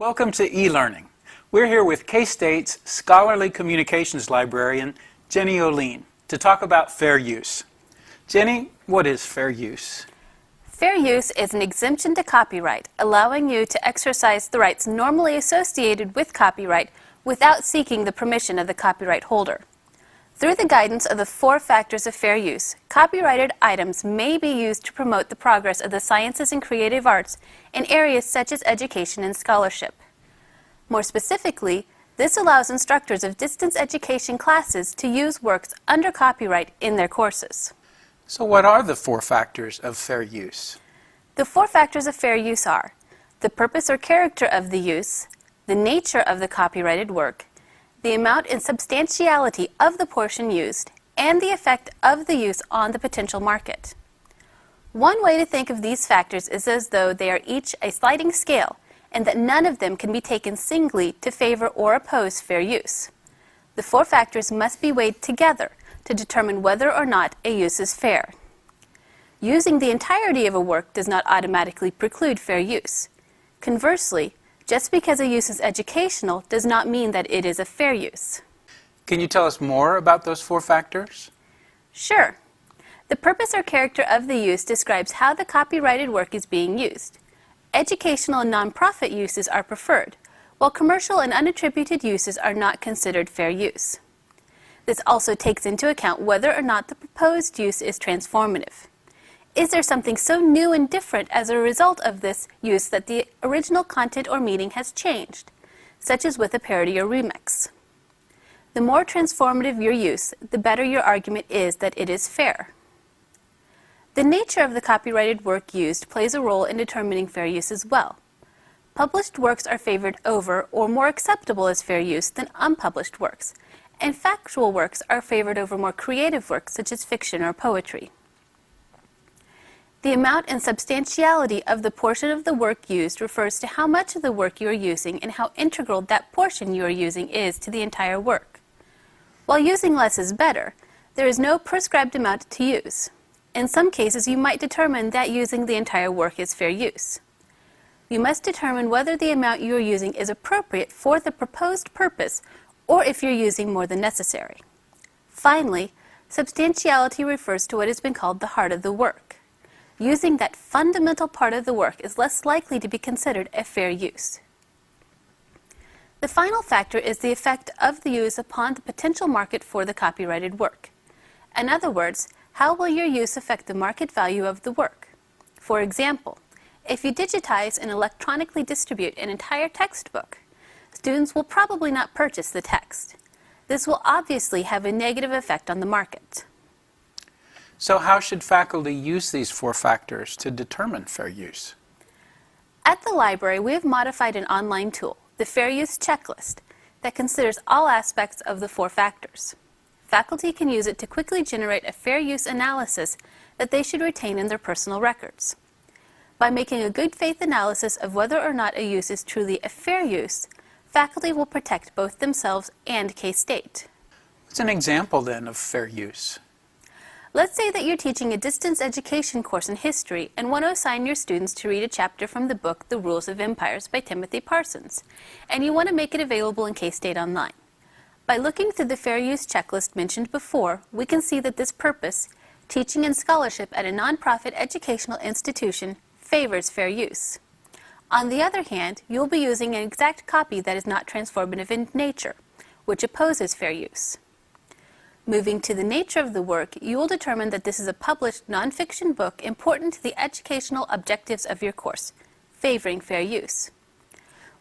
Welcome to eLearning. We're here with K-State's Scholarly Communications Librarian, Jenny Oline, to talk about fair use. Jenny, what is fair use? Fair use is an exemption to copyright, allowing you to exercise the rights normally associated with copyright without seeking the permission of the copyright holder. Through the guidance of the 4 factors of fair use, copyrighted items may be used to promote the progress of the sciences and creative arts in areas such as education and scholarship. More specifically, this allows instructors of distance education classes to use works under copyright in their courses. So what are the 4 factors of fair use? The 4 factors of fair use are the purpose or character of the use, the nature of the copyrighted work, the amount and substantiality of the portion used, and the effect of the use on the potential market. One way to think of these factors is as though they are each a sliding scale, and that none of them can be taken singly to favor or oppose fair use. The 4 factors must be weighed together to determine whether or not a use is fair. Using the entirety of a work does not automatically preclude fair use. Conversely, just because a use is educational does not mean that it is a fair use. Can you tell us more about those 4 factors? Sure. The purpose or character of the use describes how the copyrighted work is being used. Educational and nonprofit uses are preferred, while commercial and unattributed uses are not considered fair use. This also takes into account whether or not the proposed use is transformative. Is there something so new and different as a result of this use that the original content or meaning has changed, such as with a parody or remix? The more transformative your use, the better your argument is that it is fair. The nature of the copyrighted work used plays a role in determining fair use as well. Published works are favored over or more acceptable as fair use than unpublished works, and factual works are favored over more creative works such as fiction or poetry. The amount and substantiality of the portion of the work used refers to how much of the work you are using and how integral that portion you are using is to the entire work. While using less is better, there is no prescribed amount to use. In some cases, you might determine that using the entire work is fair use. You must determine whether the amount you are using is appropriate for the proposed purpose or if you're using more than necessary. Finally, substantiality refers to what has been called the heart of the work. Using that fundamental part of the work is less likely to be considered a fair use. The final factor is the effect of the use upon the potential market for the copyrighted work. In other words, how will your use affect the market value of the work? For example, if you digitize and electronically distribute an entire textbook, students will probably not purchase the text. This will obviously have a negative effect on the market. So how should faculty use these 4 factors to determine fair use? At the library, we have modified an online tool, the Fair Use Checklist, that considers all aspects of the 4 factors. Faculty can use it to quickly generate a fair use analysis that they should retain in their personal records. By making a good faith analysis of whether or not a use is truly a fair use, faculty will protect both themselves and K-State. What's an example then of fair use? Let's say that you're teaching a distance education course in history and want to assign your students to read a chapter from the book The Rules of Empires by Timothy Parsons, and you want to make it available in K-State Online. By looking through the fair use checklist mentioned before, we can see that this purpose, teaching and scholarship at a nonprofit educational institution, favors fair use. On the other hand, you'll be using an exact copy that is not transformative in nature, which opposes fair use. Moving to the nature of the work, you will determine that this is a published nonfiction book important to the educational objectives of your course, favoring fair use.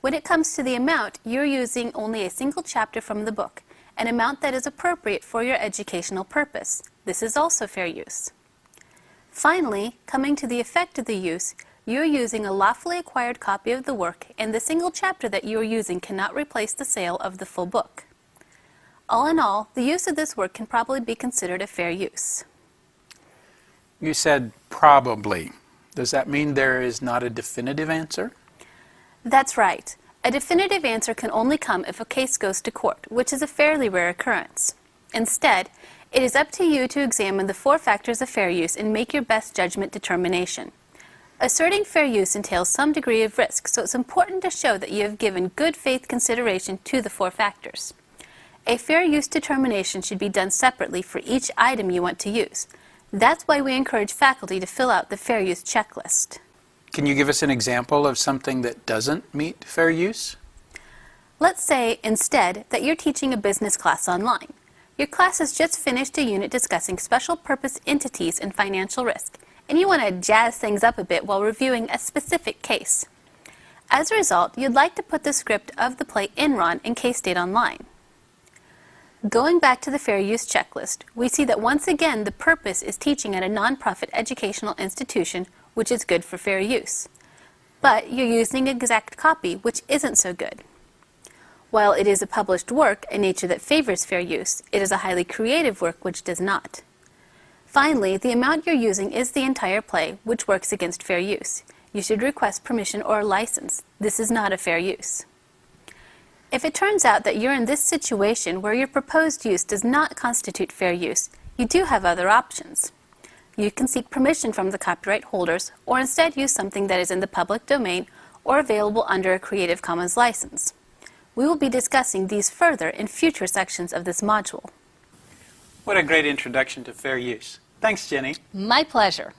When it comes to the amount, you're using only a single chapter from the book, an amount that is appropriate for your educational purpose. This is also fair use. Finally, coming to the effect of the use, you're using a lawfully acquired copy of the work, and the single chapter that you are using cannot replace the sale of the full book. All in all, the use of this work can probably be considered a fair use. You said probably. Does that mean there is not a definitive answer? That's right. A definitive answer can only come if a case goes to court, which is a fairly rare occurrence. Instead, it is up to you to examine the 4 factors of fair use and make your best judgment determination. Asserting fair use entails some degree of risk, so it's important to show that you have given good faith consideration to the 4 factors. A fair use determination should be done separately for each item you want to use. That's why we encourage faculty to fill out the fair use checklist. Can you give us an example of something that doesn't meet fair use? Let's say, instead, that you're teaching a business class online. Your class has just finished a unit discussing special purpose entities and financial risk, and you want to jazz things up a bit while reviewing a specific case. As a result, you'd like to put the script of the play Enron in K-State Online. Going back to the fair use checklist, we see that once again the purpose is teaching at a nonprofit educational institution, which is good for fair use. But you're using exact copy, which isn't so good. While it is a published work, a nature that favors fair use, it is a highly creative work which does not. Finally, the amount you're using is the entire play, which works against fair use. You should request permission or a license. This is not a fair use. If it turns out that you're in this situation where your proposed use does not constitute fair use, you do have other options. You can seek permission from the copyright holders, or instead use something that is in the public domain or available under a Creative Commons license. We will be discussing these further in future sections of this module. What a great introduction to fair use. Thanks, Jenny. My pleasure.